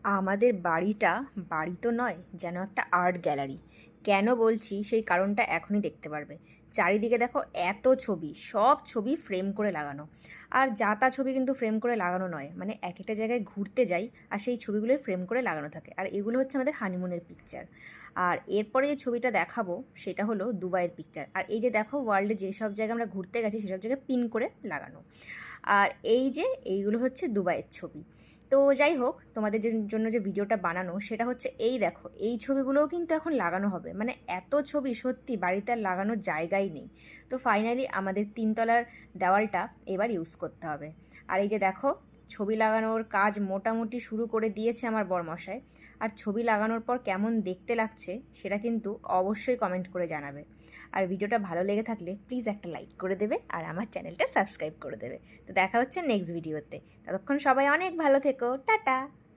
আমাদের বাড়িটা বাড়ি তো নয়, যেন একটা আর্ট গ্যালারি। কেন বলছি সেই কারণটা এখনই দেখতে পারবে। চারিদিকে দেখো এত ছবি, সব ছবি ফ্রেম করে লাগানো। আর যা তা ছবি কিন্তু ফ্রেম করে লাগানো নয়, মানে এক একটা জায়গায় ঘুরতে যাই আর সেই ছবিগুলোই ফ্রেম করে লাগানো থাকে। আর এগুলো হচ্ছে আমাদের হানিমুনের পিকচার। আর এরপরে যে ছবিটা দেখাবো সেটা হলো দুবাইয়ের পিকচার। আর এই যে দেখো ওয়ার্ল্ডে যেসব জায়গায় আমরা ঘুরতে গেছি সেসব জায়গায় পিন করে লাগানো। আর এই যে এইগুলো হচ্ছে দুবাইয়ের ছবি। তো যাই হোক, তোমাদের জন্য যে ভিডিওটা বানানো সেটা হচ্ছে এই দেখো, এই ছবিগুলোও কিন্তু এখন লাগানো হবে। মানে এত ছবি সত্যি বাড়িতে আর লাগানোর জায়গাই নেই। তো ফাইনালি আমাদের তিনতলার দেওয়ালটা এবার ইউজ করতে হবে। আর এই যে দেখো, ছবি লাগানোর কাজ মোটামুটি শুরু করে দিয়েছে আমার বরমশাই। আর ছবি লাগানোর পর কেমন দেখতে লাগছে সেটা কিন্তু অবশ্যই কমেন্ট করে জানাবে। আর ভিডিওটা ভালো লেগে থাকলে প্লিজ একটা লাইক করে দেবে আর আমার চ্যানেলটা সাবস্ক্রাইব করে দেবে। তো দেখা হচ্ছে নেক্সট ভিডিওতে। ততক্ষণ সবাই অনেক ভালো থেকো, টাটা।